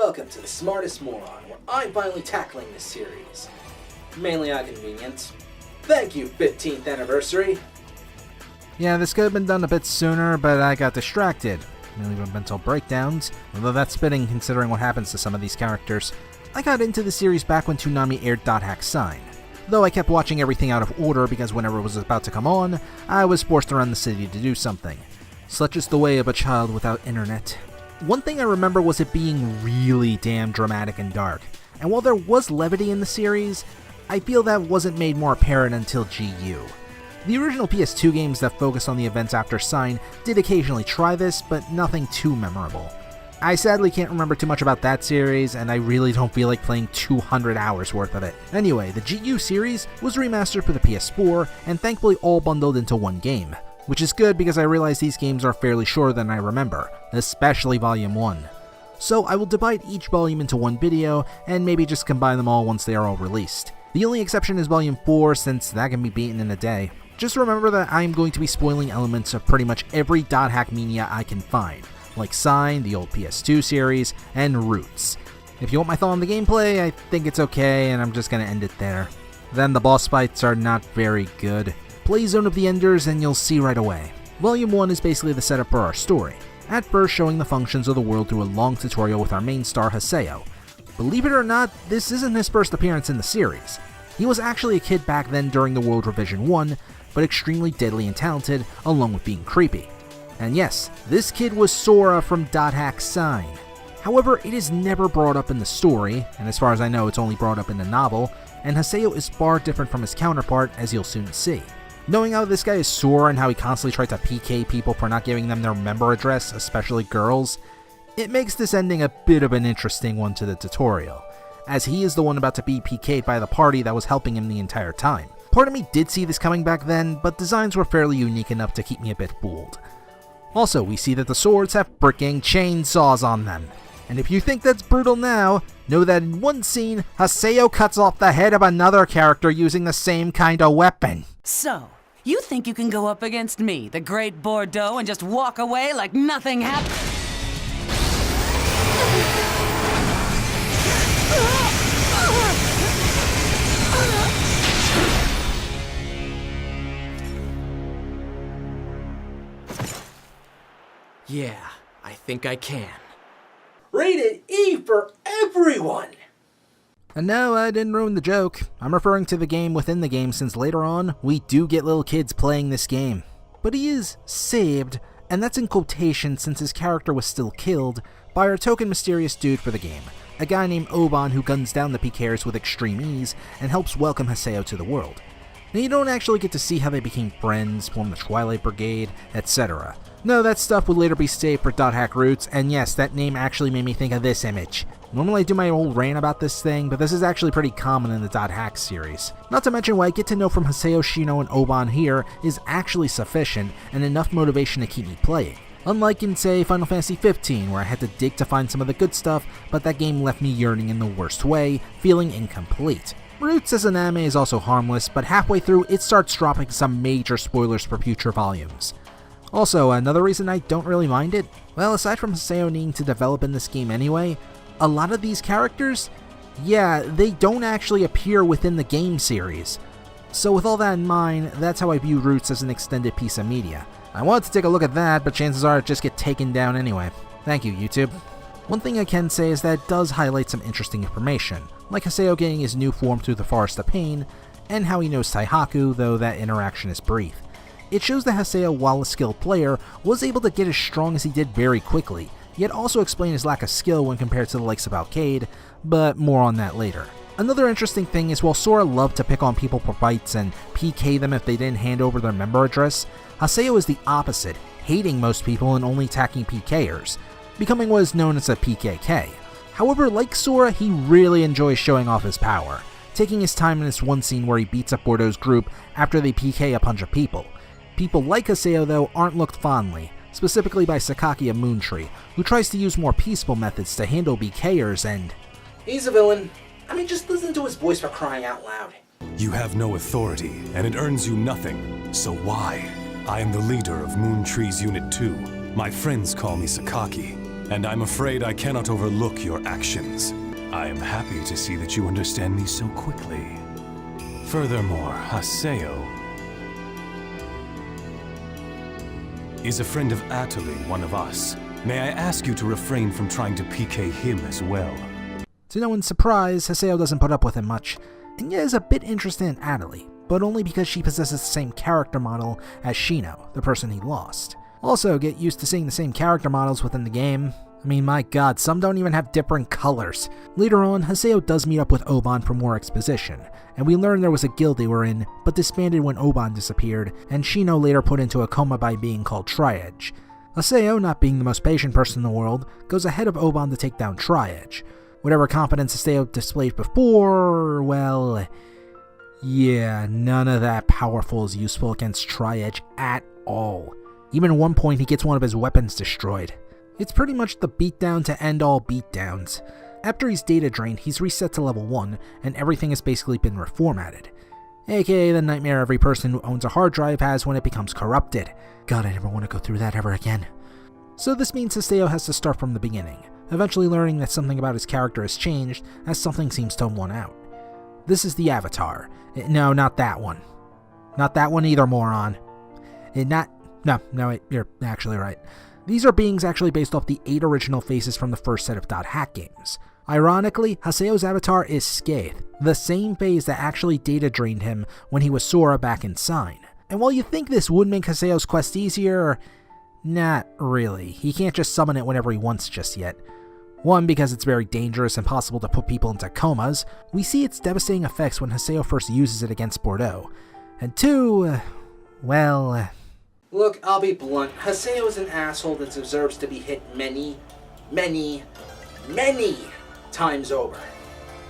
welcome to The Smartest Moron, where I'm finally tackling this series. Mainly out of convenience. Thank you, 15th anniversary! Yeah, this could have been done a bit sooner, but I got distracted. Mainly with mental breakdowns, although that's fitting considering what happens to some of these characters. I got into the series back when Toonami aired .hack Sign, though I kept watching everything out of order because whenever it was about to come on, I was forced around the city to do something. Such is the way of a child without internet. One thing I remember was it being really damn dramatic and dark, and while there was levity in the series, I feel that wasn't made more apparent until GU. The original PS2 games that focused on the events after Sign did occasionally try this, but nothing too memorable. I sadly can't remember too much about that series, and I really don't feel like playing 200 hours worth of it. Anyway, the GU series was remastered for the PS4, and thankfully all bundled into one game, which is good because I realize these games are fairly shorter than I remember, especially Volume 1. So I will divide each volume into one video, and maybe just combine them all once they are all released. The only exception is Volume 4, since that can be beaten in a day. Just remember that I am going to be spoiling elements of pretty much every .hack media I can find, like Sign, the old PS2 series, and Roots. If you want my thought on the gameplay, I think it's okay, and I'm just gonna end it there. Then the boss fights are not very good. Play Zone of the Enders and you'll see right away. Volume 1 is basically the setup for our story, at first showing the functions of the world through a long tutorial with our main star Haseo. Believe it or not, this isn't his first appearance in the series. He was actually a kid back then during the World Revision 1, but extremely deadly and talented, along with being creepy. And yes, this kid was Sora from .hack Sign. However, it is never brought up in the story, and as far as I know it's only brought up in the novel, and Haseo is far different from his counterpart, as you'll soon see. Knowing how this guy is Sora and how he constantly tried to PK people for not giving them their member address, especially girls, it makes this ending a bit of an interesting one to the tutorial, as he is the one about to be PK'd by the party that was helping him the entire time. Part of me did see this coming back then, but designs were fairly unique enough to keep me a bit fooled. Also, we see that the swords have freaking chainsaws on them. And if you think that's brutal now, know that in one scene, Haseo cuts off the head of another character using the same kind of weapon. So, you think you can go up against me, the Great Bordeaux, and just walk away like nothing happened? Yeah, I think I can. Rated E for everyone! And no, I didn't ruin the joke. I'm referring to the game within the game, since later on, we do get little kids playing this game. But he is saved, and that's in quotation since his character was still killed, by our token mysterious dude for the game, a guy named Ovan who guns down the PKers with extreme ease and helps welcome Haseo to the world. Now you don't actually get to see how they became friends, formed the Twilight Brigade, etc. No, that stuff would later be saved for .hack Roots, and yes, that name actually made me think of this image. Normally I do my old rant about this thing, but this is actually pretty common in the .hack series. Not to mention what I get to know from Haseo, Shino, and Ovan here is actually sufficient and enough motivation to keep me playing. Unlike in, say, Final Fantasy 15, where I had to dig to find some of the good stuff, but that game left me yearning in the worst way, feeling incomplete. Roots as an anime is also harmless, but halfway through it starts dropping some major spoilers for future volumes. Also, another reason I don't really mind it, well, aside from Haseo needing to develop in this game anyway, a lot of these characters, yeah, they don't actually appear within the game series. So with all that in mind, that's how I view Roots as an extended piece of media. I wanted to take a look at that, but chances are it just get taken down anyway. Thank you, YouTube. One thing I can say is that it does highlight some interesting information, like Haseo getting his new form through the Forest of Pain, and how he knows Taihaku, though that interaction is brief. It shows that Haseo, while a skilled player, was able to get as strong as he did very quickly, yet also explain his lack of skill when compared to the likes of Alcade, but more on that later. Another interesting thing is while Sora loved to pick on people for fights and PK them if they didn't hand over their member address, Haseo is the opposite, hating most people and only attacking PKers, becoming what is known as a PKK. However, like Sora, he really enjoys showing off his power, taking his time in this one scene where he beats up Bordeaux's group after they PK a bunch of people. People like Haseo, though, aren't looked fondly, specifically by Sakaki of Moontree, who tries to use more peaceful methods to handle BKers and... He's a villain. I mean, just listen to his voice for crying out loud. You have no authority, and it earns you nothing. So why? I am the leader of Moontree's Unit 2. My friends call me Sakaki. and I'm afraid I cannot overlook your actions. I am happy to see that you understand me so quickly. Furthermore, Haseo is a friend of Atali, one of us. May I ask you to refrain from trying to PK him as well? To no one's surprise, Haseo doesn't put up with him much, and yet is a bit interested in Atali, but only because she possesses the same character model as Shino, the person he lost. Also, get used to seeing the same character models within the game. I mean, my god, some don't even have different colors. Later on, Haseo does meet up with Ovan for more exposition, and we learn there was a guild they were in, but disbanded when Ovan disappeared, and Shino later put into a coma by being called Tri-Edge. Haseo, not being the most patient person in the world, goes ahead of Ovan to take down Tri-Edge. Whatever competence Haseo displayed before, well, yeah, none of that powerful is useful against Tri-Edge at all. Even at one point he gets one of his weapons destroyed. It's pretty much the beatdown to end all beatdowns. After he's data drained, he's reset to level 1, and everything has basically been reformatted. AKA the nightmare every person who owns a hard drive has when it becomes corrupted. God, I never want to go through that ever again. So this means Haseo has to start from the beginning, eventually learning that something about his character has changed, as something seems to have won out. This is the Avatar. No, not that one. Not that one either, moron. No, wait, you're actually right. These are beings actually based off the 8 original faces from the first set of Dot Hack games. Ironically, Haseo's avatar is Skaith, the same phase that actually data drained him when he was Sora back in Sign. And while you think this would make Haseo's quest easier, not really. He can't just summon it whenever he wants just yet. One, because it's very dangerous and possible to put people into comas. We see its devastating effects when Haseo first uses it against Bordeaux. And two, well... Look, I'll be blunt. Haseo is an asshole that deserves to be hit many times over.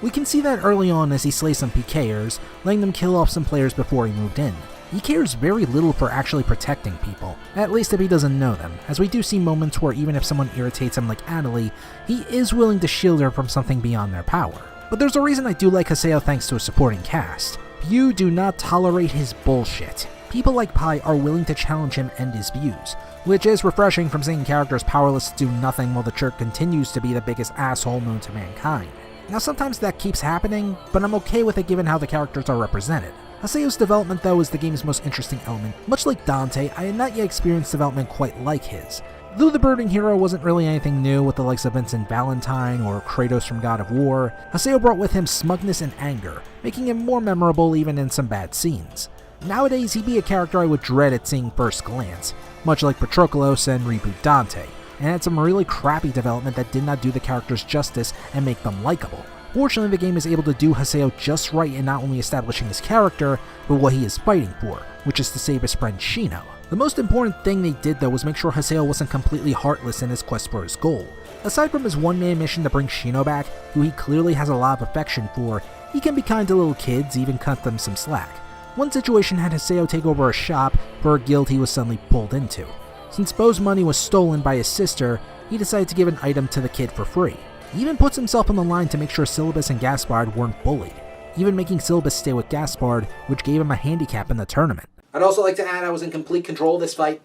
We can see that early on as he slays some PKers, letting them kill off some players before he moved in. He cares very little for actually protecting people, at least if he doesn't know them, as we do see moments where even if someone irritates him like Atali, he is willing to shield her from something beyond their power. But there's a reason I do like Haseo thanks to a supporting cast. You do not tolerate his bullshit. People like Pi are willing to challenge him and his views, which is refreshing from seeing characters powerless to do nothing while the Church continues to be the biggest asshole known to mankind. Now sometimes that keeps happening, but I'm okay with it given how the characters are represented. Haseo's development though is the game's most interesting element. Much like Dante, I had not yet experienced development quite like his. Though the brooding hero wasn't really anything new with the likes of Vincent Valentine or Kratos from God of War, Haseo brought with him smugness and anger, making him more memorable even in some bad scenes. Nowadays, he'd be a character I would dread at seeing first glance, much like Patroclus and Reboot Dante, and had some really crappy development that did not do the characters justice and make them likable. Fortunately, the game is able to do Haseo just right in not only establishing his character, but what he is fighting for, which is to save his friend Shino. The most important thing they did though was make sure Haseo wasn't completely heartless in his quest for his goal. Aside from his one-man mission to bring Shino back, who he clearly has a lot of affection for, he can be kind to little kids, even cut them some slack. One situation had Haseo take over a shop for a guild he was suddenly pulled into. Since Bo's money was stolen by his sister, he decided to give an item to the kid for free. He even puts himself on the line to make sure Syllabus and Gaspard weren't bullied, even making Syllabus stay with Gaspard, which gave him a handicap in the tournament. I'd also like to add I was in complete control of this fight.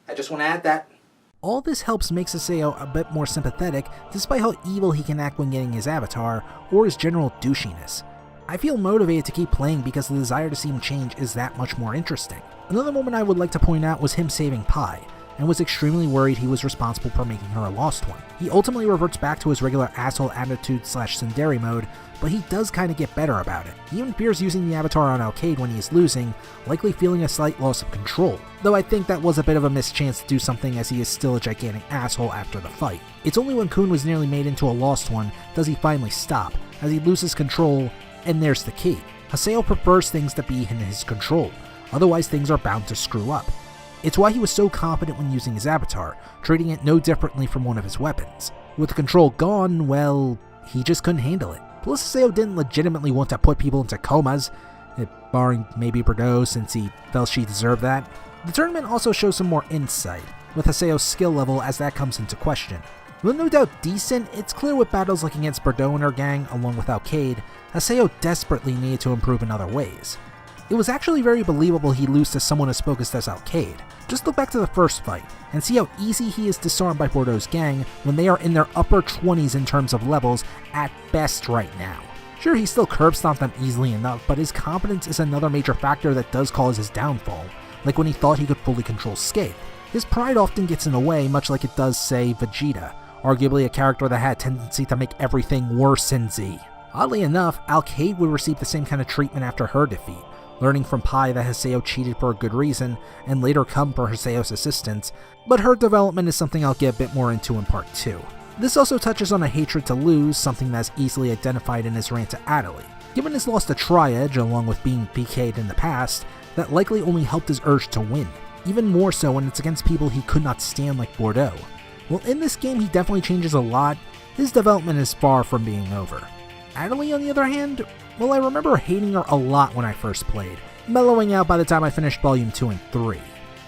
I just want to add that. All this helps make Haseo a bit more sympathetic, despite how evil he can act when getting his avatar, or his general douchiness. I feel motivated to keep playing because the desire to see him change is that much more interesting. Another moment I would like to point out was him saving Pi, and was extremely worried he was responsible for making her a lost one. He ultimately reverts back to his regular asshole attitude / tsundere mode, but he does kinda get better about it. He even fears using the avatar on Arcade when he is losing, likely feeling a slight loss of control, though I think that was a bit of a missed chance to do something as he is still a gigantic asshole after the fight. It's only when Kun was nearly made into a lost one does he finally stop, as he loses control. And there's the key. Haseo prefers things to be in his control, otherwise things are bound to screw up. It's why he was so confident when using his avatar, treating it no differently from one of his weapons. With the control gone, well, he just couldn't handle it. Plus Haseo didn't legitimately want to put people into comas, barring maybe Bordeaux since he felt she deserved that. The tournament also shows some more insight, with Haseo's skill level as that comes into question. Though no doubt decent, it's clear with battles like against Bordeaux and her gang, along with Arcade, Haseo desperately needed to improve in other ways. it was actually very believable he'd lose to someone as focused as Alcade. Just look back to the first fight, and see how easy he is disarmed by Bordeaux's gang when they are in their upper 20s in terms of levels at best right now. Sure, he still curb stomped them easily enough, but his confidence is another major factor that does cause his downfall, like when he thought he could fully control Skate. His pride often gets in the way, much like it does, say, Vegeta, arguably a character that had a tendency to make everything worse in Z. Oddly enough, Alcade would receive the same kind of treatment after her defeat, learning from Pi that Haseo cheated for a good reason, and later come for Haseo's assistance, but her development is something I'll get a bit more into in part 2. This also touches on a hatred to lose, something that's easily identified in his rant to Adelie. Given his loss to Tri-Edge, along with being PK'd in the past, that likely only helped his urge to win, even more so when it's against people he could not stand like Bordeaux. While in this game he definitely changes a lot, his development is far from being over. Adelie, on the other hand, well, I remember hating her a lot when I first played, mellowing out by the time I finished Volume 2 and 3.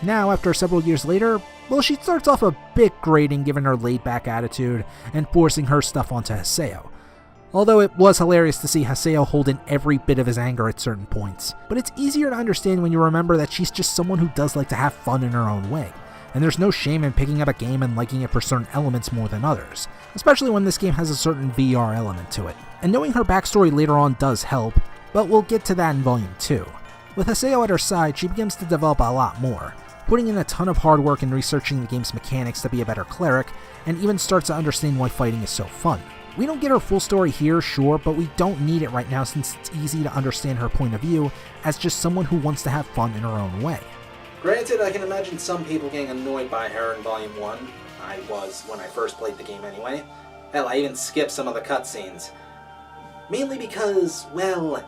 Now, after several years later, well, she starts off a bit grating given her laid-back attitude and forcing her stuff onto Haseo. Although it was hilarious to see Haseo hold in every bit of his anger at certain points, but it's easier to understand when you remember that she's just someone who does like to have fun in her own way, and there's no shame in picking up a game and liking it for certain elements more than others, especially when this game has a certain VR element to it. And knowing her backstory later on does help, but we'll get to that in Volume 2. With Haseo at her side, she begins to develop a lot more, putting in a ton of hard work in researching the game's mechanics to be a better cleric, and even starts to understand why fighting is so fun. We don't get her full story here, sure, but we don't need it right now since it's easy to understand her point of view as just someone who wants to have fun in her own way. Granted, I can imagine some people getting annoyed by her in Volume 1. I was when I first played the game anyway. Hell, I even skipped some of the cutscenes. Mainly because, well,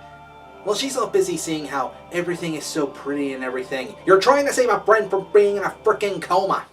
she's all busy seeing how everything is so pretty and everything. You're trying to save a friend from being in a frickin' coma!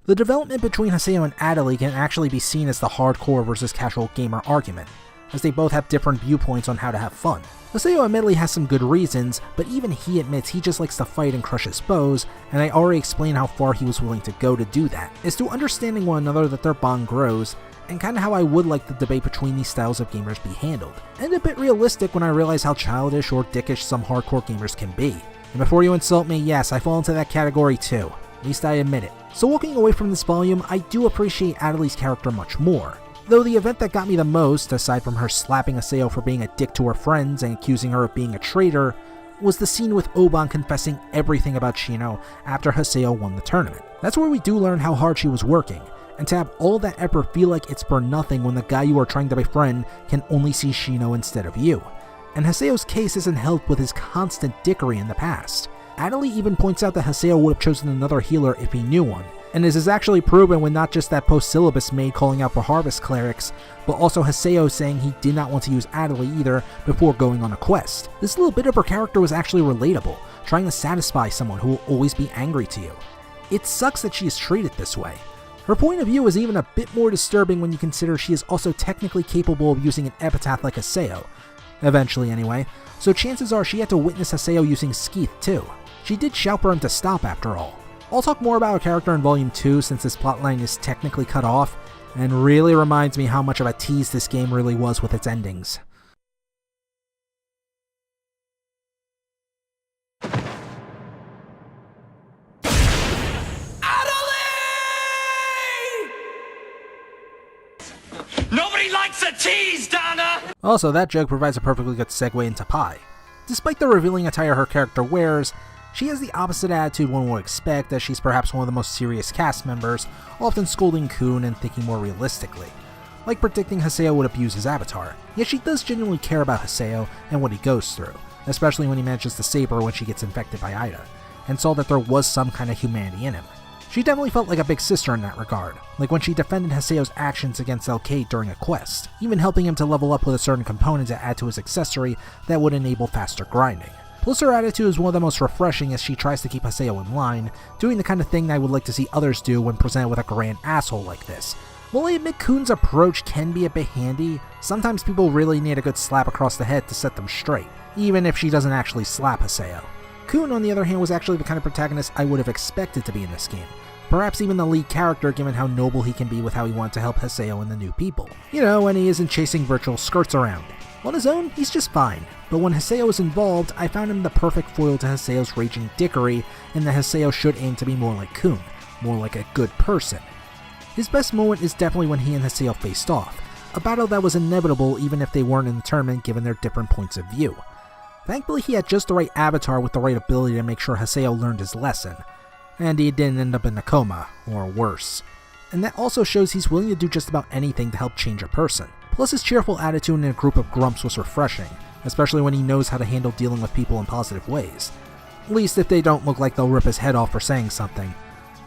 The development between Haseo and Adelie can actually be seen as the hardcore versus casual gamer argument, as they both have different viewpoints on how to have fun. Haseo admittedly has some good reasons, but even he admits he just likes to fight and crush his foes, and I already explained how far he was willing to go to do that. It's through understanding one another that their bond grows, and kinda how I would like the debate between these styles of gamers be handled, and a bit realistic when I realize how childish or dickish some hardcore gamers can be. And before you insult me, yes, I fall into that category too. At least I admit it. So walking away from this volume, I do appreciate Adelie's character much more. Though the event that got me the most, aside from her slapping Haseo for being a dick to her friends and accusing her of being a traitor, was the scene with Ovan confessing everything about Shino after Haseo won the tournament. That's where we do learn how hard she was working, and to have all that effort feel like it's for nothing when the guy you are trying to befriend can only see Shino instead of you. And Haseo's case isn't helped with his constant dickery in the past. Adelie even points out that Haseo would have chosen another healer if he knew one, and this is actually proven with not just that post-syllabus maid calling out for Harvest Clerics, but also Haseo saying he did not want to use Adelie either before going on a quest. This little bit of her character was actually relatable, trying to satisfy someone who will always be angry to you. It sucks that she is treated this way. Her point of view is even a bit more disturbing when you consider she is also technically capable of using an epitaph like Haseo, eventually anyway, so chances are she had to witness Haseo using Skeeth too. She did shout for him to stop after all. I'll talk more about her character in Volume 2 since this plotline is technically cut off, and really reminds me how much of a tease this game really was with its endings. Nobody likes a tease, Donna! Also, that joke provides a perfectly good segue into Pi. Despite the revealing attire her character wears, she has the opposite attitude one would expect, as she's perhaps one of the most serious cast members, often scolding Kun and thinking more realistically, like predicting Haseo would abuse his avatar. Yet she does genuinely care about Haseo and what he goes through, especially when he manages to save her when she gets infected by Ida, and saw that there was some kind of humanity in him. She definitely felt like a big sister in that regard, like when she defended Haseo's actions against Alcade during a quest, even helping him to level up with a certain component to add to his accessory that would enable faster grinding. Plus her attitude is one of the most refreshing as she tries to keep Haseo in line, doing the kind of thing I would like to see others do when presented with a grand asshole like this. While I admit Kun's approach can be a bit handy, sometimes people really need a good slap across the head to set them straight, even if she doesn't actually slap Haseo. Kun, on the other hand, was actually the kind of protagonist I would have expected to be in this game, perhaps even the lead character given how noble he can be with how he wants to help Haseo and the new people. You know, when he isn't chasing virtual skirts around. On his own, he's just fine, but when Haseo is involved, I found him the perfect foil to Haseo's raging dickery, and that Haseo should aim to be more like Kun, more like a good person. His best moment is definitely when he and Haseo faced off, a battle that was inevitable even if they weren't in the tournament given their different points of view. Thankfully he had just the right avatar with the right ability to make sure Haseo learned his lesson, and he didn't end up in a coma, or worse. And that also shows he's willing to do just about anything to help change a person. Plus his cheerful attitude in a group of grumps was refreshing, especially when he knows how to handle dealing with people in positive ways. At least if they don't look like they'll rip his head off for saying something,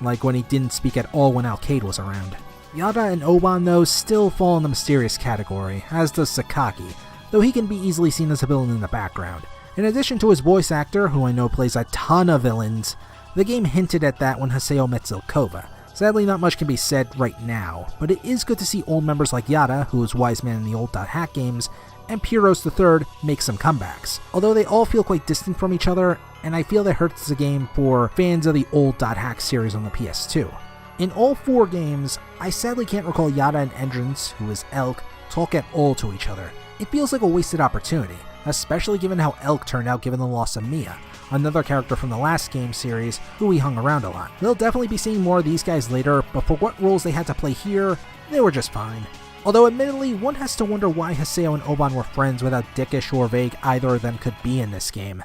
like when he didn't speak at all when Alcade was around. Yada and Ovan though still fall in the mysterious category, as does Sakaki, though he can be easily seen as a villain in the background. In addition to his voice actor, who I know plays a ton of villains, the game hinted at that when Haseo met Zelkova. Sadly not much can be said right now, but it is good to see old members like Yada, who was Wise Man in the old .hack games, and Pyros III make some comebacks, although they all feel quite distant from each other, and I feel that hurts the game for fans of the old .hack series on the PS2. In all 4 games, I sadly can't recall Yada and Endrance, who is Elk, talk at all to each other. It feels like a wasted opportunity, especially given how Elk turned out given the loss of Mia, another character from the last game series who we hung around a lot. We'll definitely be seeing more of these guys later, but for what roles they had to play here, they were just fine. Although admittedly, one has to wonder why Haseo and Ovan were friends with how dickish or vague either of them could be in this game.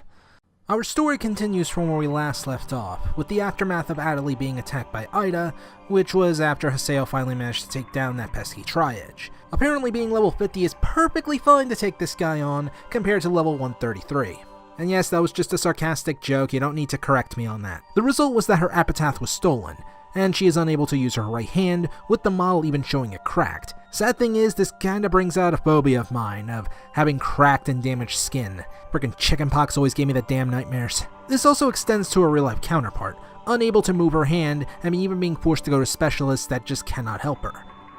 Our story continues from where we last left off, with the aftermath of Adelie being attacked by Ida, which was after Haseo finally managed to take down that pesky Tri-Edge. Apparently being level 50 is perfectly fine to take this guy on, compared to level 133. And yes, that was just a sarcastic joke, you don't need to correct me on that. The result was that her epitaph was stolen, and she is unable to use her right hand, with the model even showing it cracked. Sad thing is, this kinda brings out a phobia of mine, of having cracked and damaged skin. Frickin' chickenpox always gave me the damn nightmares. This also extends to her real-life counterpart, unable to move her hand, and even being forced to go to specialists that just cannot help her.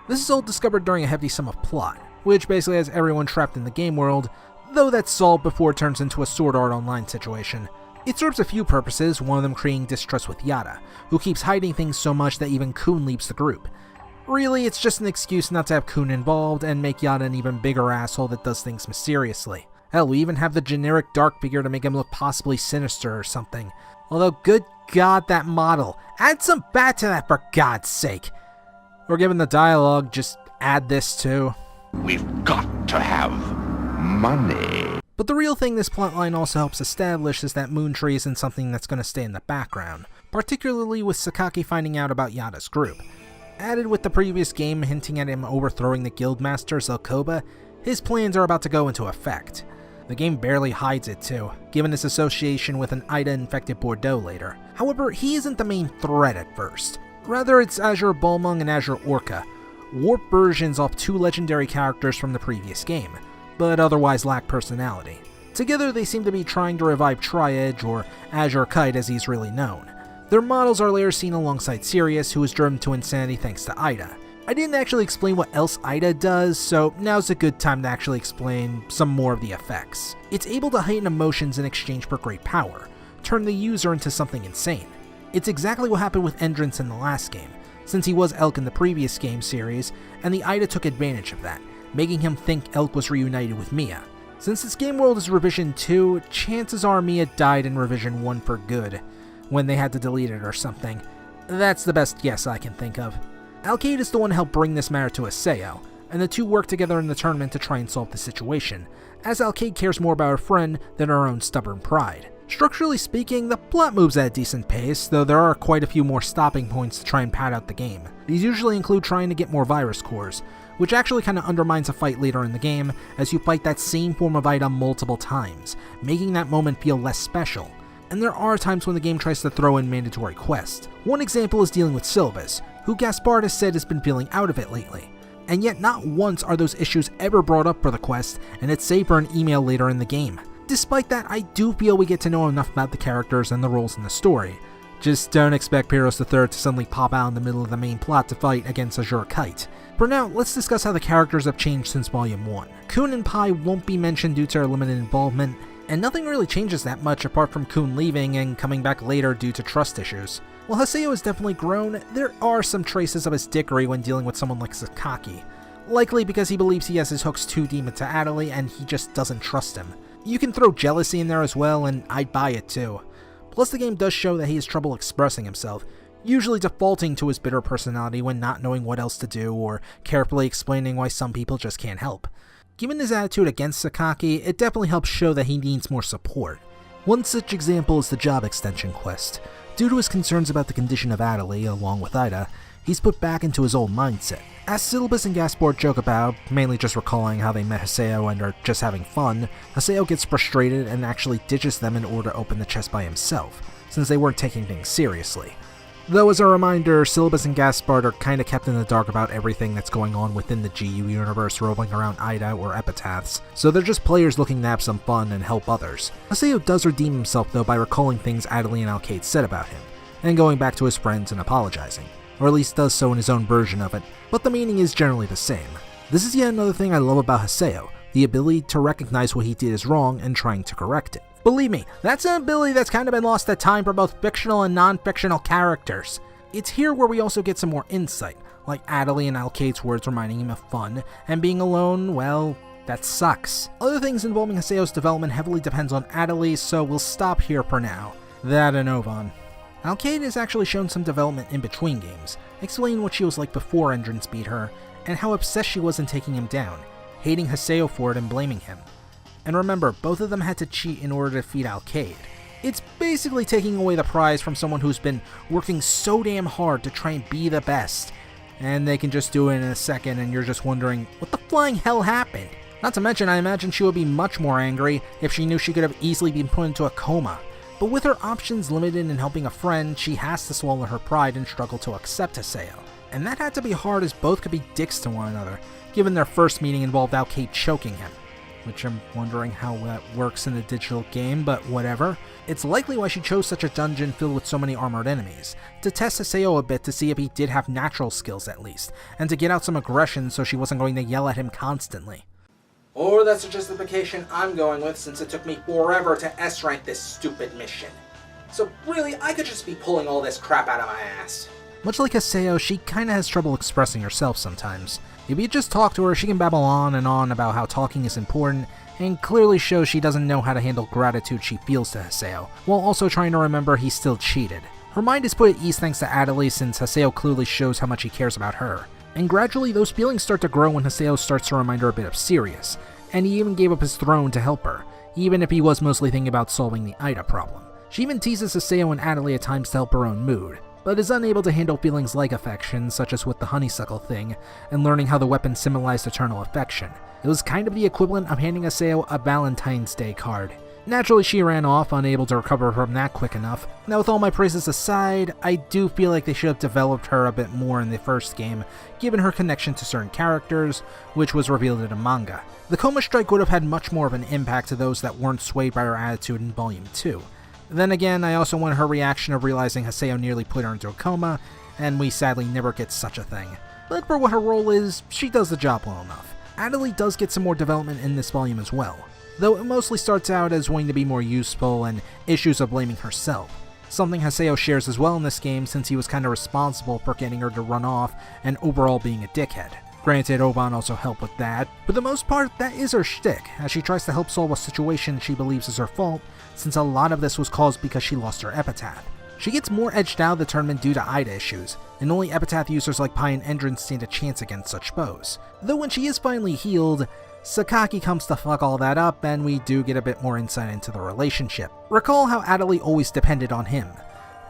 This is all discovered during a hefty sum of plot, which basically has everyone trapped in the game world, though that's solved before it turns into a Sword Art Online situation. It serves a few purposes, one of them creating distrust with Yada, who keeps hiding things so much that even Kun leaves the group. Really, it's just an excuse not to have Kun involved and make Yada an even bigger asshole that does things mysteriously. Hell, we even have the generic dark figure to make him look possibly sinister or something. Although, good god, that model. Add some bat to that for God's sake. Or given the dialogue, just add this too. We've got to have money. But the real thing this plotline also helps establish is that Moontree isn't something that's going to stay in the background, particularly with Sakaki finding out about Yada's group. Added with the previous game hinting at him overthrowing the guildmaster Zelkova, his plans are about to go into effect. The game barely hides it too, given his association with an Ida-infected Bordeaux later. However, he isn't the main threat at first. Rather, it's Azure Balmung and Azure Orca, warped versions of 2 legendary characters from the previous game, but otherwise lack personality. Together they seem to be trying to revive Tri-Edge, or Azure Kite as he's really known. Their models are later seen alongside Sirius, who is driven to insanity thanks to Ida. I didn't actually explain what else Ida does, so now's a good time to actually explain some more of the effects. It's able to heighten emotions in exchange for great power, turn the user into something insane. It's exactly what happened with Endrance in the last game, since he was Elk in the previous game series, and the Ida took advantage of that, making him think Elk was reunited with Mia. Since this game world is Revision 2, chances are Mia died in Revision 1 for good, when they had to delete it or something. That's the best guess I can think of. Alcade is the one to help bring this matter to Haseo, and the two work together in the tournament to try and solve the situation, as Alcade cares more about her friend than her own stubborn pride. Structurally speaking, the plot moves at a decent pace, though there are quite a few more stopping points to try and pad out the game. These usually include trying to get more virus cores, which actually kinda undermines a fight later in the game, as you fight that same form of item multiple times, making that moment feel less special. And there are times when the game tries to throw in mandatory quests. One example is dealing with Sylvis, who Gaspard has said has been feeling out of it lately. And yet not once are those issues ever brought up for the quest, and it's saved for an email later in the game. Despite that, I do feel we get to know enough about the characters and the roles in the story. Just don't expect Pyros III to suddenly pop out in the middle of the main plot to fight against Azure Kite. For now, let's discuss how the characters have changed since Volume 1. Kun and Pi won't be mentioned due to their limited involvement, and nothing really changes that much apart from Kun leaving and coming back later due to trust issues. While Haseo has definitely grown, there are some traces of his dickery when dealing with someone like Sakaki, likely because he believes he has his hooks too deep into Adley and he just doesn't trust him. You can throw jealousy in there as well, and I'd buy it too. Plus the game does show that he has trouble expressing himself, usually defaulting to his bitter personality when not knowing what else to do or carefully explaining why some people just can't help. Given his attitude against Sakaki, it definitely helps show that he needs more support. One such example is the job extension quest. Due to his concerns about the condition of Adley, along with Ida, he's put back into his old mindset. As Syllabus and Gaspard joke about, mainly just recalling how they met Haseo and are just having fun, Haseo gets frustrated and actually ditches them in order to open the chest by himself, since they weren't taking things seriously. Though as a reminder, Syllabus and Gaspard are kinda kept in the dark about everything that's going on within the GU universe revolving around Ida or Epitaphs, so they're just players looking to have some fun and help others. Haseo does redeem himself though by recalling things Adley and Alcade said about him, and going back to his friends and apologizing, or at least does so in his own version of it, but the meaning is generally the same. This is yet another thing I love about Haseo, the ability to recognize what he did is wrong and trying to correct it. Believe me, that's an ability that's kind of been lost at time for both fictional and non-fictional characters. It's here where we also get some more insight, like Adley and Alcade's words reminding him of fun, and being alone, well, that sucks. Other things involving Haseo's development heavily depends on Adley, so we'll stop here for now. That and Ovan. Alcade has actually shown some development in between games, explaining what she was like before Entrance beat her, and how obsessed she was in taking him down, hating Haseo for it and blaming him. And remember, both of them had to cheat in order to defeat Alcade. It's basically taking away the prize from someone who's been working so damn hard to try and be the best, and they can just do it in a second and you're just wondering, what the flying hell happened? Not to mention, I imagine she would be much more angry if she knew she could have easily been put into a coma. But with her options limited in helping a friend, she has to swallow her pride and struggle to accept Haseo. And that had to be hard as both could be dicks to one another, given their first meeting involved Alcade choking him. Which I'm wondering how that works in a digital game, but whatever. It's likely why she chose such a dungeon filled with so many armored enemies, to test Haseo a bit to see if he did have natural skills at least, and to get out some aggression so she wasn't going to yell at him constantly. Or that's the justification I'm going with since it took me forever to S-rank this stupid mission. So really, I could just be pulling all this crap out of my ass. Much like Haseo, she kinda has trouble expressing herself sometimes. If you just talk to her, she can babble on and on about how talking is important, and clearly shows she doesn't know how to handle gratitude she feels to Haseo, while also trying to remember he still cheated. Her mind is put at ease thanks to Adley since Haseo clearly shows how much he cares about her. And gradually those feelings start to grow when Haseo starts to remind her a bit of Sirius, and he even gave up his throne to help her, even if he was mostly thinking about solving the Ida problem. She even teases Haseo and Adley at times to help her own mood, but is unable to handle feelings like affection, such as with the honeysuckle thing, and learning how the weapon symbolized eternal affection. It was kind of the equivalent of handing Haseo a Valentine's Day card. Naturally, she ran off, unable to recover from that quick enough. Now, with all my praises aside, I do feel like they should have developed her a bit more in the first game, given her connection to certain characters, which was revealed in the manga. The coma strike would have had much more of an impact to those that weren't swayed by her attitude in Volume 2. Then again, I also want her reaction of realizing Haseo nearly put her into a coma, and we sadly never get such a thing. But for what her role is, she does the job well enough. Adley does get some more development in this volume as well, though it mostly starts out as wanting to be more useful and issues of blaming herself. Something Haseo shares as well in this game since he was kinda responsible for getting her to run off and overall being a dickhead. Granted, Ovan also helped with that. For the most part, that is her shtick, as she tries to help solve a situation she believes is her fault, since a lot of this was caused because she lost her epitaph. She gets more edged out of the tournament due to Ida issues, and only epitaph users like Pi and Endron stand a chance against such foes. Though when she is finally healed, Sakaki comes to fuck all that up, and we do get a bit more insight into the relationship. Recall how Adley always depended on him.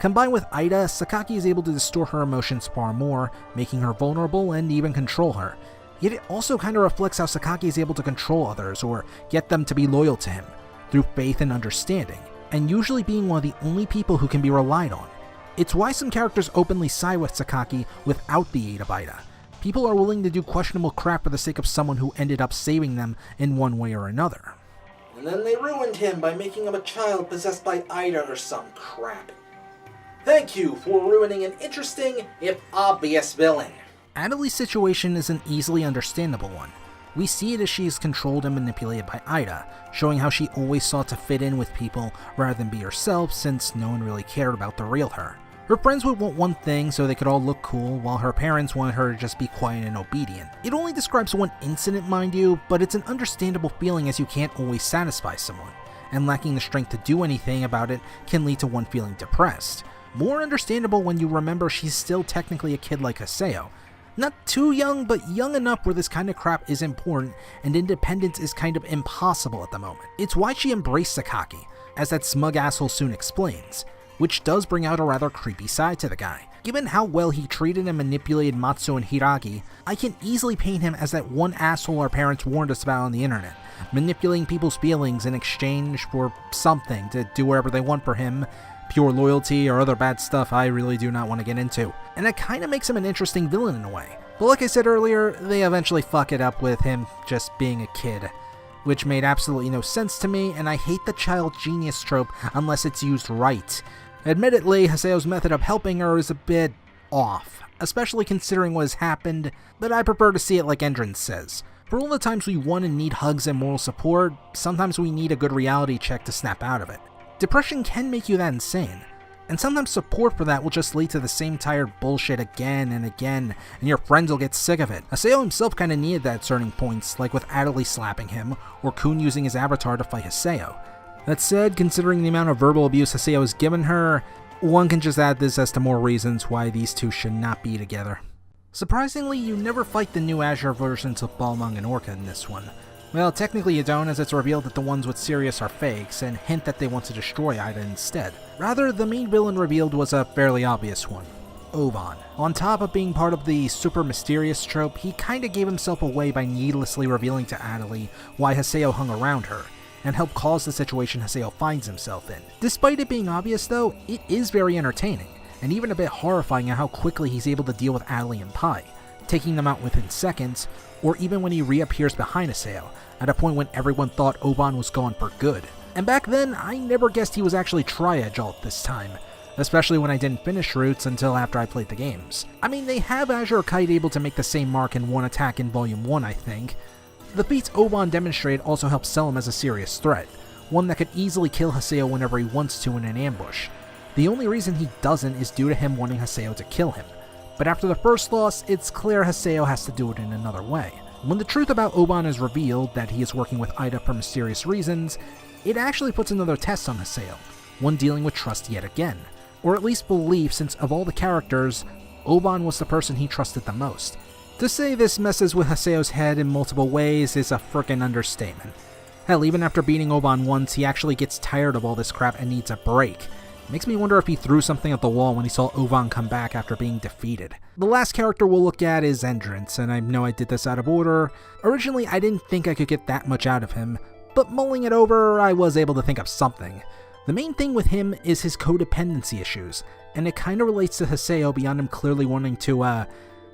Combined with Ida, Sakaki is able to distort her emotions far more, making her vulnerable and even control her. Yet it also kinda reflects how Sakaki is able to control others or get them to be loyal to him, through faith and understanding, and usually being one of the only people who can be relied on. It's why some characters openly side with Sakaki without the aid of Ida. People are willing to do questionable crap for the sake of someone who ended up saving them in one way or another. And then they ruined him by making him a child possessed by Ida or some crap. Thank you for ruining an interesting, if obvious, villain. Adley's situation is an easily understandable one. we see it as she is controlled and manipulated by Ida, showing how she always sought to fit in with people rather than be herself since no one really cared about the real her. Her friends would want one thing so they could all look cool, while her parents wanted her to just be quiet and obedient. It only describes one incident, mind you, but it's an understandable feeling as you can't always satisfy someone, and lacking the strength to do anything about it can lead to one feeling depressed. More understandable when you remember she's still technically a kid like Haseo. Not too young, but young enough where this kind of crap is important and independence is kind of impossible at the moment. It's why she embraced Sakaki, as that smug asshole soon explains, which does bring out a rather creepy side to the guy. Given how well he treated and manipulated Matsu and Hiragi, I can easily paint him as that one asshole our parents warned us about on the internet, manipulating people's feelings in exchange for something to do whatever they want for him, pure loyalty or other bad stuff I really do not want to get into. And that kinda makes him an interesting villain in a way. But like I said earlier, they eventually fuck it up with him just being a kid, which made absolutely no sense to me, and I hate the child genius trope unless it's used right. Admittedly, Haseo's method of helping her is a bit off, especially considering what has happened, but I prefer to see it like Endron says. For all the times we want and need hugs and moral support, sometimes we need a good reality check to snap out of it. Depression can make you that insane, and sometimes support for that will just lead to the same tired bullshit again and again, and your friends will get sick of it. Haseo himself kinda needed that at certain points, like with Adley slapping him, or Kun using his avatar to fight Haseo. That said, considering the amount of verbal abuse Haseo has given her, one can just add this as to more reasons why these two should not be together. Surprisingly, you never fight the new Azure versions of Balmung and Orca in this one. Well, technically you don't, as it's revealed that the ones with Sirius are fakes, and hint that they want to destroy Ida instead. Rather, the main villain revealed was a fairly obvious one. Ovan. On top of being part of the super mysterious trope, he kinda gave himself away by needlessly revealing to Adley why Haseo hung around her, and helped cause the situation Haseo finds himself in. Despite it being obvious though, it is very entertaining, and even a bit horrifying at how quickly he's able to deal with Adley and Pai, taking them out within seconds, or even when he reappears behind Haseo, at a point when everyone thought Ovan was gone for good. And back then, I never guessed he was actually Tri-Edge alt this time, especially when I didn't finish Roots until after I played the games. I mean, they have Azure Kite able to make the same mark in one attack in Volume 1, I think. The feats Ovan demonstrated also help sell him as a serious threat, one that could easily kill Haseo whenever he wants to in an ambush. The only reason he doesn't is due to him wanting Haseo to kill him. But after the first loss, it's clear Haseo has to do it in another way. When the truth about Ovan is revealed, that he is working with Ida for mysterious reasons, it actually puts another test on Haseo, one dealing with trust yet again. Or at least belief, since of all the characters, Ovan was the person he trusted the most. To say this messes with Haseo's head in multiple ways is a frickin' understatement. Hell, even after beating Ovan once, he actually gets tired of all this crap and needs a break. It makes me wonder if he threw something at the wall when he saw Ovan come back after being defeated. The last character we'll look at is Endrance, and I know I did this out of order. Originally, I didn't think I could get that much out of him, but mulling it over, I was able to think of something. The main thing with him is his codependency issues, and it kinda relates to Haseo beyond him clearly wanting to,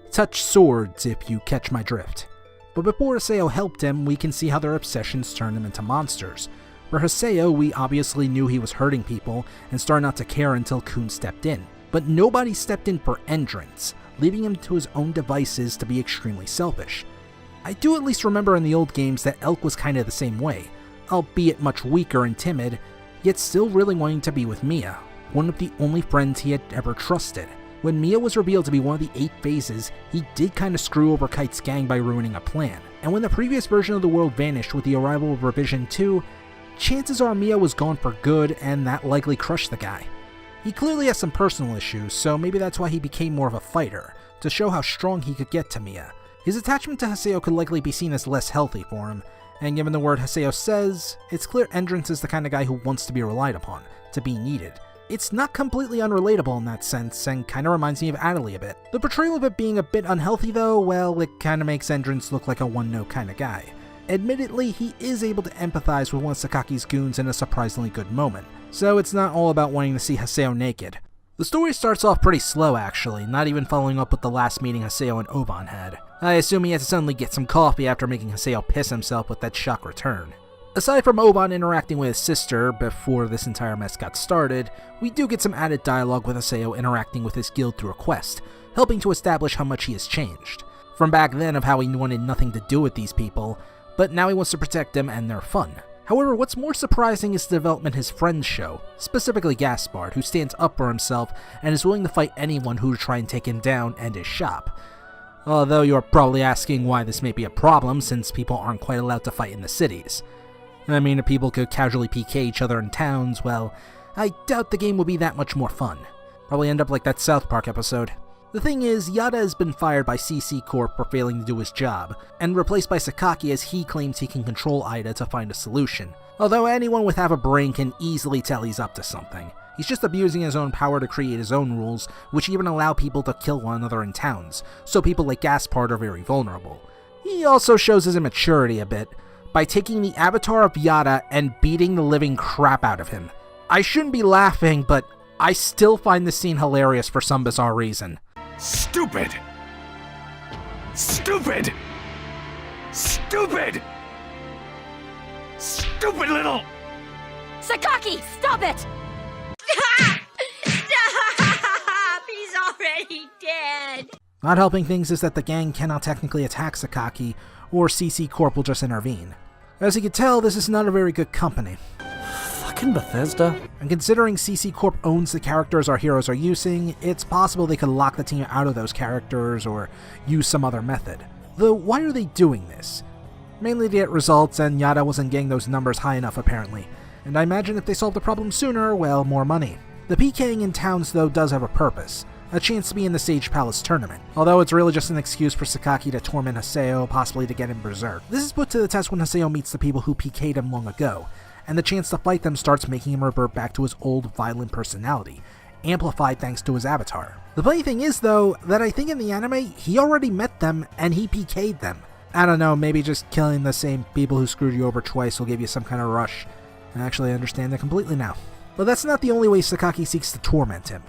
touch swords, if you catch my drift. But before Haseo helped him, we can see how their obsessions turned him into monsters. For Haseo, we obviously knew he was hurting people, and started not to care until Kun stepped in. But nobody stepped in for Endrance, leaving him to his own devices to be extremely selfish. I do at least remember in the old games that Elk was kinda the same way, albeit much weaker and timid, yet still really wanting to be with Mia, one of the only friends he had ever trusted. When Mia was revealed to be one of the 8 phases, he did kinda screw over Kite's gang by ruining a plan. And when the previous version of the world vanished with the arrival of Revision 2, chances are Mia was gone for good, and that likely crushed the guy. He clearly has some personal issues, so maybe that's why he became more of a fighter, to show how strong he could get to Mia. His attachment to Haseo could likely be seen as less healthy for him, and given the word Haseo says, it's clear Endrance is the kind of guy who wants to be relied upon, to be needed. It's not completely unrelatable in that sense, and kinda reminds me of Adley a bit. The portrayal of it being a bit unhealthy though, well, it kinda makes Endrance look like a one-note kinda guy. Admittedly, he is able to empathize with one of Sakaki's goons in a surprisingly good moment, so it's not all about wanting to see Haseo naked. The story starts off pretty slow actually, not even following up with the last meeting Haseo and Ovan had. I assume he had to suddenly get some coffee after making Haseo piss himself with that shock return. Aside from Ovan interacting with his sister before this entire mess got started, we do get some added dialogue with Haseo interacting with his guild through a quest, helping to establish how much he has changed. from back then of how he wanted nothing to do with these people, but now he wants to protect them and their fun. However, what's more surprising is the development his friends show, specifically Gaspard, who stands up for himself and is willing to fight anyone who would try and take him down and his shop. Although you're probably asking why this may be a problem since people aren't quite allowed to fight in the cities. I mean, if people could casually PK each other in towns, well, I doubt the game would be that much more fun. Probably end up like that South Park episode. The thing is, Yada has been fired by CC Corp for failing to do his job, and replaced by Sakaki as he claims he can control Ida to find a solution. Although anyone with half a brain can easily tell he's up to something. He's just abusing his own power to create his own rules, which even allow people to kill one another in towns, so people like Gaspard are very vulnerable. He also shows his immaturity a bit, by taking the avatar of Yada and beating the living crap out of him. I shouldn't be laughing, but I still find this scene hilarious for some bizarre reason. Stupid! Stupid! Stupid! Stupid little... Sakaki, stop it! Stop! He's already dead! Not helping things is that the gang cannot technically attack Sakaki, or CC Corp will just intervene. As you can tell, this is not a very good company. Fucking Bethesda. And considering CC Corp owns the characters our heroes are using, it's possible they could lock the team out of those characters or use some other method. Though, why are they doing this? Mainly to get results, and Yada wasn't getting those numbers high enough apparently. And I imagine if they solve the problem sooner, well, more money. The PKing in towns though does have a purpose. A chance to be in the Sage Palace tournament, although it's really just an excuse for Sakaki to torment Haseo, possibly to get him berserk. This is put to the test when Haseo meets the people who PK'd him long ago, and the chance to fight them starts making him revert back to his old violent personality, amplified thanks to his avatar. The funny thing is though, that I think in the anime, he already met them and he PK'd them. I don't know, maybe just killing the same people who screwed you over twice will give you some kind of rush. And actually I understand that completely now. But that's not the only way Sakaki seeks to torment him.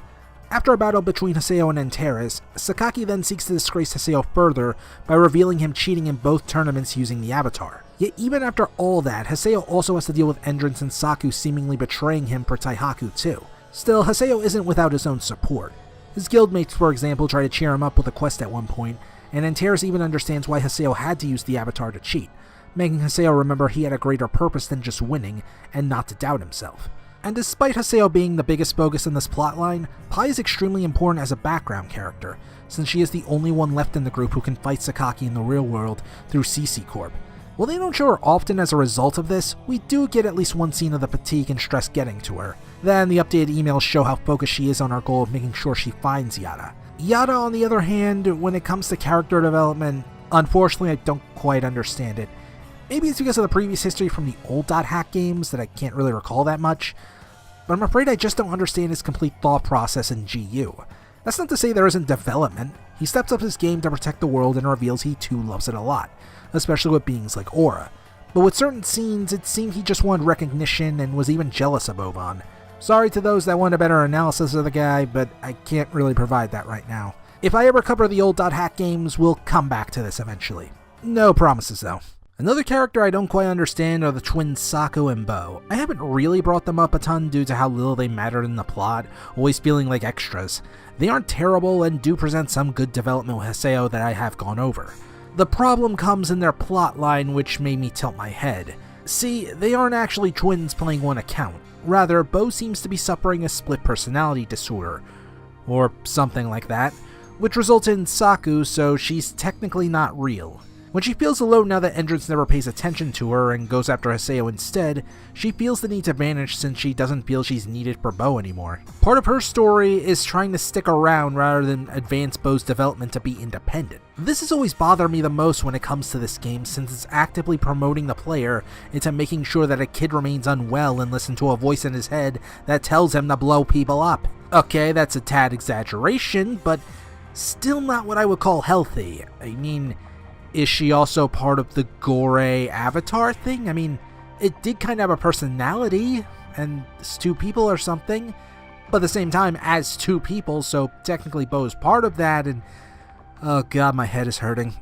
After a battle between Haseo and Antares, Sakaki then seeks to disgrace Haseo further by revealing him cheating in both tournaments using the avatar. Yet even after all that, Haseo also has to deal with Endrance and Saku seemingly betraying him for Taihaku too. Still, Haseo isn't without his own support. His guildmates, for example, try to cheer him up with a quest at one point, and Antares even understands why Haseo had to use the avatar to cheat, making Haseo remember he had a greater purpose than just winning, and not to doubt himself. And despite Haseo being the biggest bogus in this plotline, Pai is extremely important as a background character, since she is the only one left in the group who can fight Sakaki in the real world through CC Corp. While they don't show her often as a result of this, we do get at least one scene of the fatigue and stress getting to her. Then the updated emails show how focused she is on our goal of making sure she finds Yada. Yada, on the other hand, when it comes to character development, unfortunately I don't quite understand it. Maybe it's because of the previous history from the old .hack games that I can't really recall that much, but I'm afraid I just don't understand his complete thought process in GU. That's not to say there isn't development. He steps up his game to protect the world and reveals he too loves it a lot, especially with beings like Aura. But with certain scenes, it seemed he just wanted recognition and was even jealous of Ovan. Sorry to those that want a better analysis of the guy, but I can't really provide that right now. If I ever cover the old .hack games, we'll come back to this eventually. No promises though. Another character I don't quite understand are the twins Saku and Bo. I haven't really brought them up a ton due to how little they mattered in the plot, always feeling like extras. They aren't terrible and do present some good development with Haseo that I have gone over. The problem comes in their plotline, which made me tilt my head. See, they aren't actually twins playing one account. Rather, Bo seems to be suffering a split personality disorder, or something like that, which results in Saku, so she's technically not real. When she feels alone now that Endrance never pays attention to her and goes after Haseo instead, she feels the need to vanish since she doesn't feel she's needed for Bo anymore. Part of her story is trying to stick around rather than advance Bo's development to be independent. This has always bothered me the most when it comes to this game since it's actively promoting the player into making sure that a kid remains unwell and listen to a voice in his head that tells him to blow people up. Okay, that's a tad exaggeration, but still not what I would call healthy. I mean, is she also part of the Gore avatar thing? I mean, it did kind of have a personality, and it's two people or something, but at the same time, as two people, so technically Bo's part of that, and oh god, my head is hurting.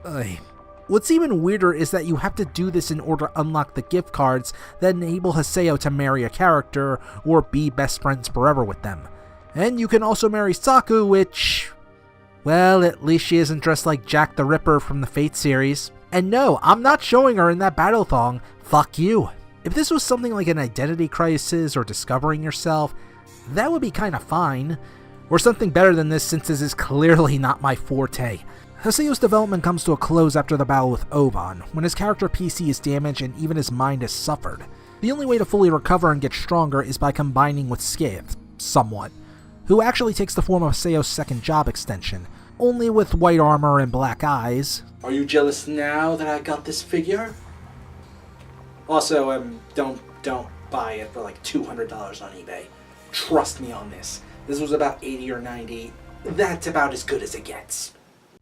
Ugh. What's even weirder is that you have to do this in order to unlock the gift cards that enable Haseo to marry a character or be best friends forever with them. And you can also marry Saku, which Well, at least she isn't dressed like Jack the Ripper from the Fate series. And no, I'm not showing her in that battle thong. Fuck you. If this was something like an identity crisis or discovering yourself, that would be kinda fine. Or something better than this, since this is clearly not my forte. Haseo's development comes to a close after the battle with Ovan, when his character PC is damaged and even his mind has suffered. The only way to fully recover and get stronger is by combining with Skith, somewhat, who actually takes the form of Haseo's second job extension, only with white armor and black eyes. Are you jealous now that I got this figure? Also, don't buy it for like $200 on eBay. Trust me on this. This was about 80 or 90. That's about as good as it gets.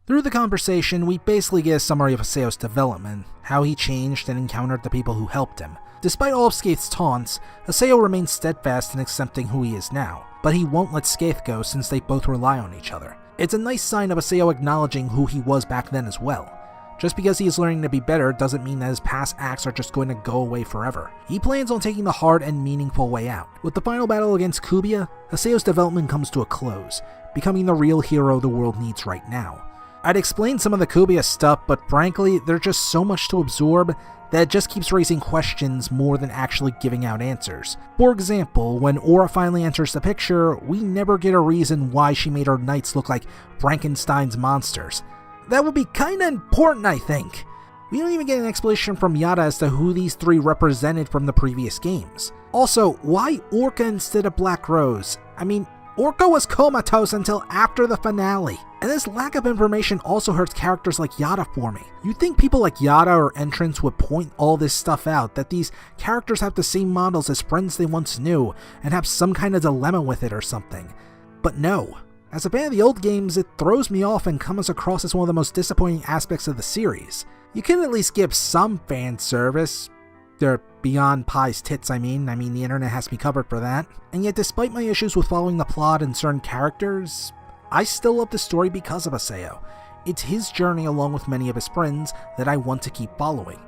Through the conversation, we basically get a summary of Haseo's development, how he changed and encountered the people who helped him. Despite all of Skaith's taunts, Haseo remains steadfast in accepting who he is now, but he won't let Skaith go since they both rely on each other. It's a nice sign of Haseo acknowledging who he was back then as well. Just because he is learning to be better doesn't mean that his past acts are just going to go away forever. He plans on taking the hard and meaningful way out. With the final battle against Kubiya, Haseo's development comes to a close, becoming the real hero the world needs right now. I'd explain some of the Kubiya stuff, but frankly, there's just so much to absorb that it just keeps raising questions more than actually giving out answers. For example, when Aura finally enters the picture, we never get a reason why she made her knights look like Frankenstein's monsters. That would be kinda important, I think. We don't even get an explanation from Yada as to who these three represented from the previous games. Also, why Orca instead of Black Rose? I mean, Orca was comatose until after the finale. And this lack of information also hurts characters like Yada for me. You'd think people like Yada or Entrance would point all this stuff out, that these characters have the same models as friends they once knew, and have some kind of dilemma with it or something. But no. As a fan of the old games, it throws me off and comes across as one of the most disappointing aspects of the series. You can at least give some fan service. They're beyond Pie's tits, I mean the internet has me covered for that. And yet despite my issues with following the plot and certain characters, I still love the story because of Haseo. It's his journey along with many of his friends that I want to keep following.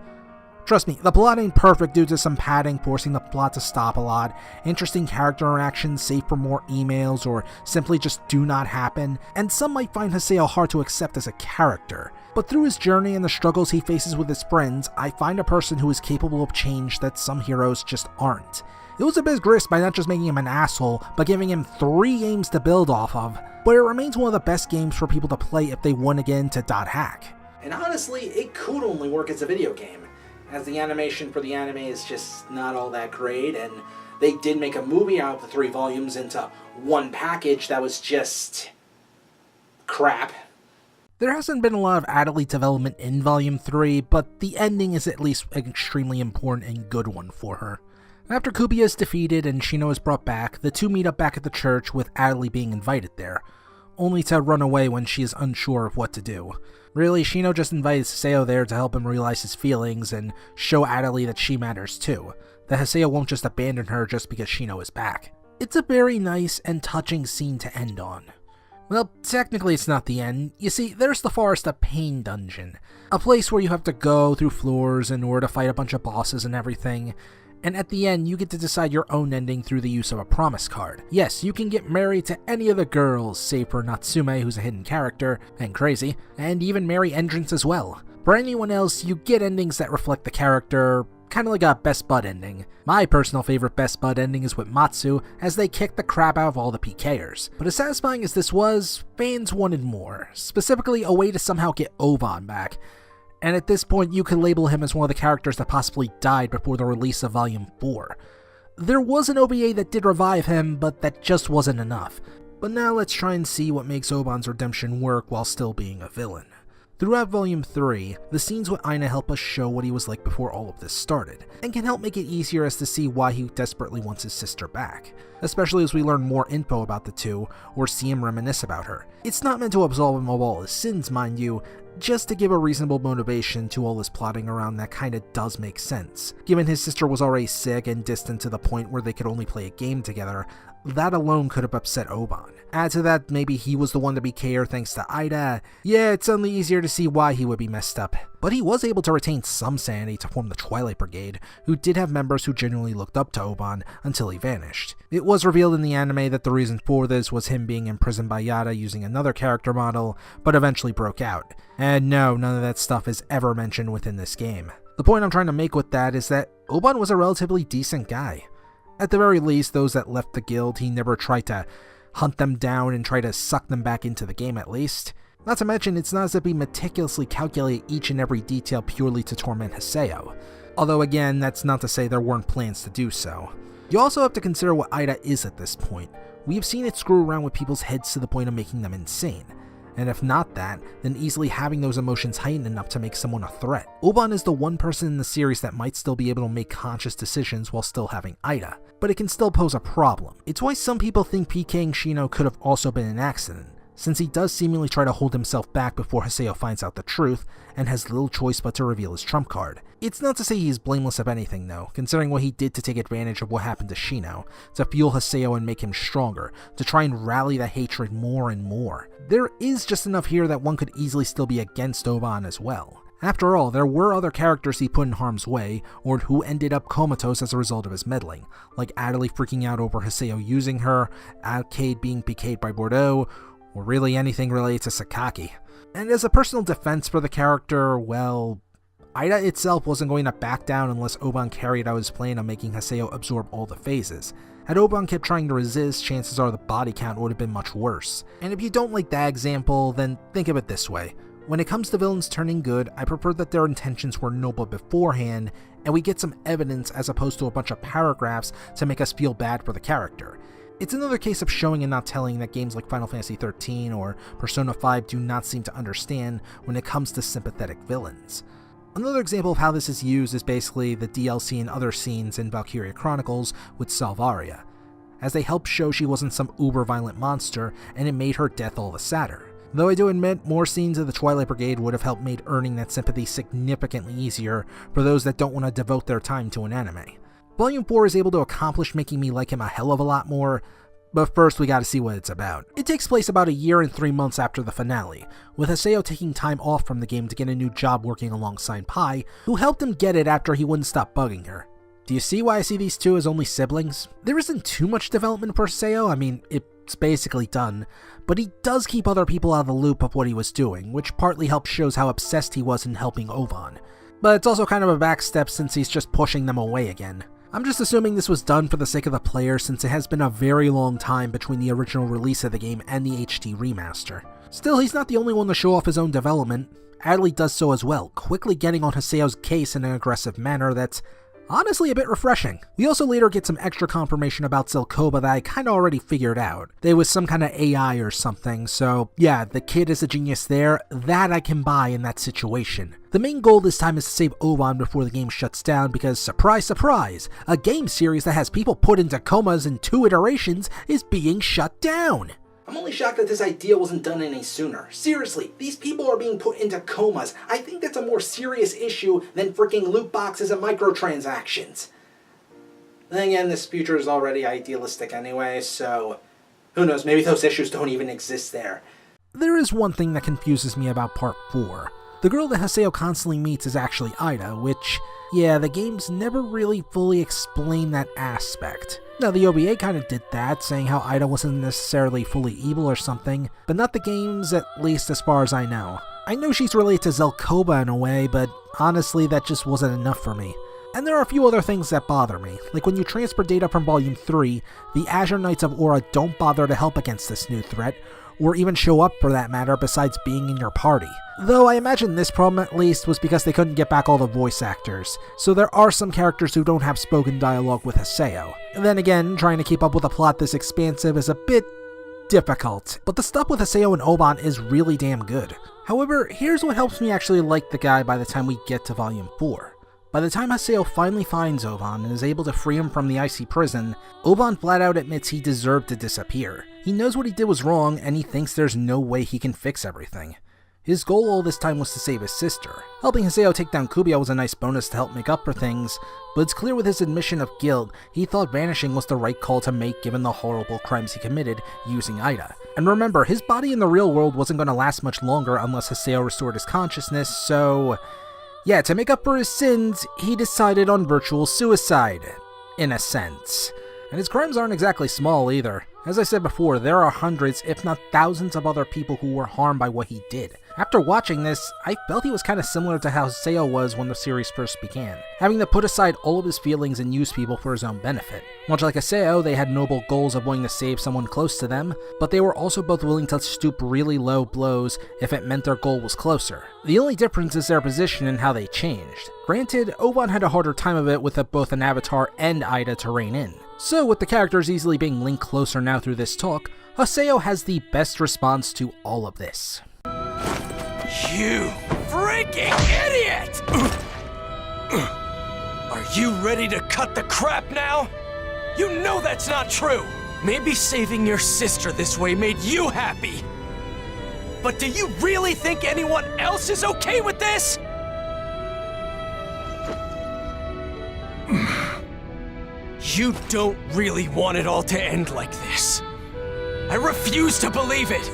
Trust me, the plot ain't perfect due to some padding forcing the plot to stop a lot, interesting character interactions save for more emails or simply just do not happen, and some might find Haseo hard to accept as a character. But through his journey and the struggles he faces with his friends, I find a person who is capable of change that some heroes just aren't. It was a big risk by not just making him an asshole, but giving him 3 games to build off of, but it remains one of the best games for people to play if they want to get into .hack. And honestly, it could only work as a video game, as the animation for the anime is just not all that great, and they did make a movie out of the 3 volumes into one package that was just crap. There hasn't been a lot of Adelaide development in Volume 3, but the ending is at least an extremely important and good one for her. After Kubiya is defeated and Shino is brought back, the two meet up back at the church with Adelaide being invited there, only to run away when she is unsure of what to do. Really, Shino just invites Haseo there to help him realize his feelings and show Adelaide that she matters too, that Haseo won't just abandon her just because Shino is back. It's a very nice and touching scene to end on. Well, technically it's not the end. You see, there's the Forest of Pain dungeon, a place where you have to go through floors in order to fight a bunch of bosses and everything. And at the end, you get to decide your own ending through the use of a promise card. Yes, you can get married to any of the girls, save for Natsume, who's a hidden character, and crazy, and even marry Entrance as well. For anyone else, you get endings that reflect the character, kinda like a best bud ending. My personal favorite best bud ending is with Matsu, as they kick the crap out of all the PKers. But as satisfying as this was, fans wanted more, specifically a way to somehow get Ovan back. And at this point, you could label him as one of the characters that possibly died before the release of Volume 4. There was an OVA that did revive him, but that just wasn't enough. But now let's try and see what makes Oban's redemption work while still being a villain. Throughout Volume 3, the scenes with Aina help us show what he was like before all of this started, and can help make it easier as to see why he desperately wants his sister back, especially as we learn more info about the two, or see him reminisce about her. It's not meant to absolve him of all his sins, mind you, just to give a reasonable motivation to all his plotting around that kinda does make sense. Given his sister was already sick and distant to the point where they could only play a game together, that alone could have upset Ovan. Add to that, maybe he was the one to be KO'd thanks to Ida. Yeah, it's only easier to see why he would be messed up. But he was able to retain some sanity to form the Twilight Brigade, who did have members who genuinely looked up to Ovan until he vanished. It was revealed in the anime that the reason for this was him being imprisoned by Yada using another character model, but eventually broke out. And no, none of that stuff is ever mentioned within this game. The point I'm trying to make with that is that Ovan was a relatively decent guy. At the very least, those that left the guild, he never tried to hunt them down and try to suck them back into the game at least. Not to mention, it's not as if he meticulously calculated each and every detail purely to torment Haseo. Although again, that's not to say there weren't plans to do so. You also have to consider what Ida is at this point. We've seen it screw around with people's heads to the point of making them insane. And if not that, then easily having those emotions heightened enough to make someone a threat. Ovan is the one person in the series that might still be able to make conscious decisions while still having Ida, but it can still pose a problem. It's why some people think PKing Shino could have also been an accident, since he does seemingly try to hold himself back before Haseo finds out the truth, and has little choice but to reveal his trump card. It's not to say he is blameless of anything though, considering what he did to take advantage of what happened to Shino, to fuel Haseo and make him stronger, to try and rally the hatred more and more. There is just enough here that one could easily still be against Ovan as well. After all, there were other characters he put in harm's way, or who ended up comatose as a result of his meddling, like Adley freaking out over Haseo using her, Arcade being PK'd by Bordeaux, or really anything related to Sakaki. And as a personal defense for the character, well, Ida itself wasn't going to back down unless Ovan carried out his plan of making Haseo absorb all the phases. Had Ovan kept trying to resist, chances are the body count would have been much worse. And if you don't like that example, then think of it this way. When it comes to villains turning good, I prefer that their intentions were noble beforehand, and we get some evidence as opposed to a bunch of paragraphs to make us feel bad for the character. It's another case of showing and not telling that games like Final Fantasy XIII or Persona 5 do not seem to understand when it comes to sympathetic villains. Another example of how this is used is basically the DLC and other scenes in Valkyria Chronicles with Salvaria, as they helped show she wasn't some uber-violent monster, and it made her death all the sadder. Though I do admit, more scenes of the Twilight Brigade would have helped made earning that sympathy significantly easier for those that don't want to devote their time to an anime. Volume 4 is able to accomplish making me like him a hell of a lot more, but first we gotta see what it's about. It takes place about a year and 3 months after the finale, with Haseo taking time off from the game to get a new job working alongside Pai, who helped him get it after he wouldn't stop bugging her. Do you see why I see these two as only siblings? There isn't too much development for Haseo, I mean, it's basically done, but he does keep other people out of the loop of what he was doing, which partly helps shows how obsessed he was in helping Ovan. But it's also kind of a backstep since he's just pushing them away again. I'm just assuming this was done for the sake of the player since it has been a very long time between the original release of the game and the HD remaster. Still, he's not the only one to show off his own development. Adley does so as well, quickly getting on Haseo's case in an aggressive manner that's honestly a bit refreshing. We also later get some extra confirmation about Zelkoba that I kinda already figured out. There was some kind of AI or something, so yeah, the kid is a genius there, that I can buy in that situation. The main goal this time is to save Ovan before the game shuts down because, surprise surprise, a game series that has people put into comas in 2 iterations is being shut down. I'm only shocked that this idea wasn't done any sooner. Seriously, these people are being put into comas. I think that's a more serious issue than freaking loot boxes and microtransactions. Then again, this future is already idealistic anyway, so who knows, maybe those issues don't even exist there. There is one thing that confuses me about Part 4. The girl that Haseo constantly meets is actually Ida, which, yeah, the games never really fully explain that aspect. Now, the OVA kind of did that, saying how Ida wasn't necessarily fully evil or something, but not the games, at least as far as I know. I know she's related to Zelkoba in a way, but honestly that just wasn't enough for me. And there are a few other things that bother me, like when you transfer data from Volume 3, the Azure Knights of Aura don't bother to help against this new threat, or even show up for that matter besides being in your party. Though I imagine this problem at least was because they couldn't get back all the voice actors, so there are some characters who don't have spoken dialogue with Haseo. And then again, trying to keep up with a plot this expansive is a bit difficult, but the stuff with Haseo and Ovan is really damn good. However, here's what helps me actually like the guy by the time we get to Volume 4. By the time Haseo finally finds Ovan and is able to free him from the icy prison, Ovan flat out admits he deserved to disappear. He knows what he did was wrong, and he thinks there's no way he can fix everything. His goal all this time was to save his sister. Helping Haseo take down Kubiya was a nice bonus to help make up for things, but it's clear with his admission of guilt, he thought vanishing was the right call to make given the horrible crimes he committed using Ida. And remember, his body in the real world wasn't going to last much longer unless Haseo restored his consciousness, so yeah, to make up for his sins, he decided on virtual suicide, in a sense. And his crimes aren't exactly small either. As I said before, there are hundreds, if not thousands of other people who were harmed by what he did. After watching this, I felt he was kind of similar to how Haseo was when the series first began, having to put aside all of his feelings and use people for his own benefit. Much like Haseo, they had noble goals of wanting to save someone close to them, but they were also both willing to stoop really low blows if it meant their goal was closer. The only difference is their position and how they changed. Granted, Ovan had a harder time of it with both an Avatar and Ida to rein in. So with the characters easily being linked closer now through this talk, Haseo has the best response to all of this. You freaking idiot! Are you ready to cut the crap now? You know that's not true! Maybe saving your sister this way made you happy. But do you really think anyone else is okay with this? You don't really want it all to end like this. I refuse to believe it!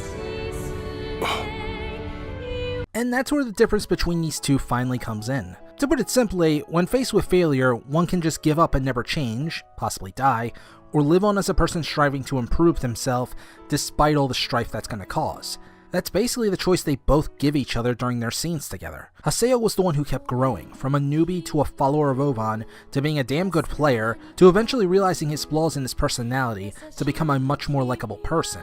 And that's where the difference between these two finally comes in. To put it simply, when faced with failure, one can just give up and never change, possibly die, or live on as a person striving to improve themselves despite all the strife that's going to cause. That's basically the choice they both give each other during their scenes together. Haseo was the one who kept growing, from a newbie to a follower of Ovan, to being a damn good player, to eventually realizing his flaws in his personality, to become a much more likable person.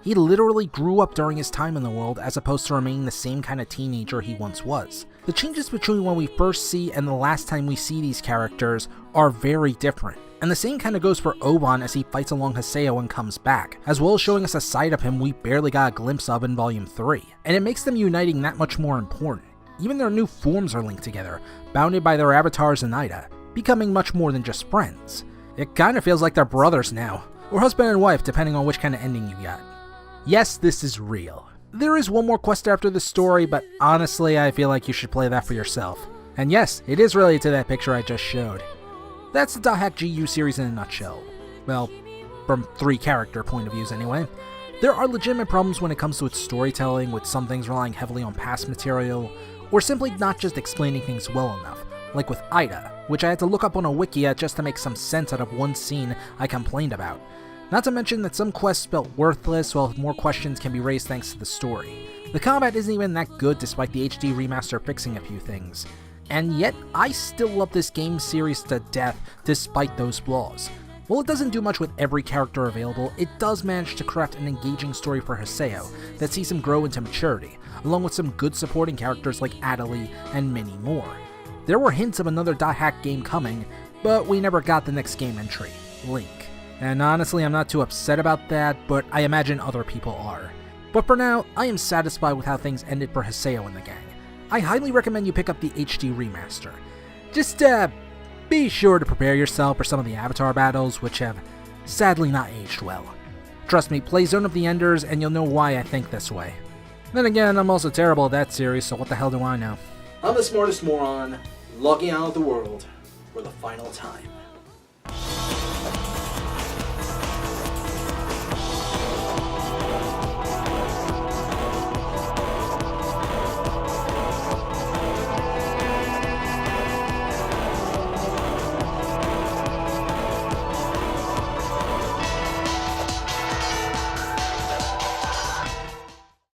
He literally grew up during his time in the world as opposed to remaining the same kind of teenager he once was. The changes between when we first see and the last time we see these characters are very different. And the same kind of goes for Ovan as he fights along Haseo and comes back, as well as showing us a side of him we barely got a glimpse of in Volume 3. And it makes them uniting that much more important. Even their new forms are linked together, bounded by their avatars and Ida, becoming much more than just friends. It kinda feels like they're brothers now, or husband and wife depending on which kind of ending you got. Yes, this is real. There is one more quest after this story, but honestly I feel like you should play that for yourself. And yes, it is related to that picture I just showed. That's the .hack GU series in a nutshell. Well, from 3 character point of views anyway. There are legitimate problems when it comes to its storytelling, with some things relying heavily on past material, or simply not just explaining things well enough, like with Ida, which I had to look up on a wikia just to make some sense out of one scene I complained about. Not to mention that some quests felt worthless, while more questions can be raised thanks to the story. The combat isn't even that good despite the HD remaster fixing a few things. And yet, I still love this game series to death despite those flaws. While it doesn't do much with every character available, it does manage to craft an engaging story for Haseo that sees him grow into maturity, along with some good supporting characters like Adelie and many more. There were hints of another .hack game coming, but we never got the next game entry, Link. And honestly, I'm not too upset about that, but I imagine other people are. But for now, I am satisfied with how things ended for Haseo and the gang. I highly recommend you pick up the HD remaster. Just be sure to prepare yourself for some of the Avatar battles, which have sadly not aged well. Trust me, play Zone of the Enders and you'll know why I think this way. Then again, I'm also terrible at that series, so what the hell do I know? I'm the smartest moron, logging out of the world for the final time.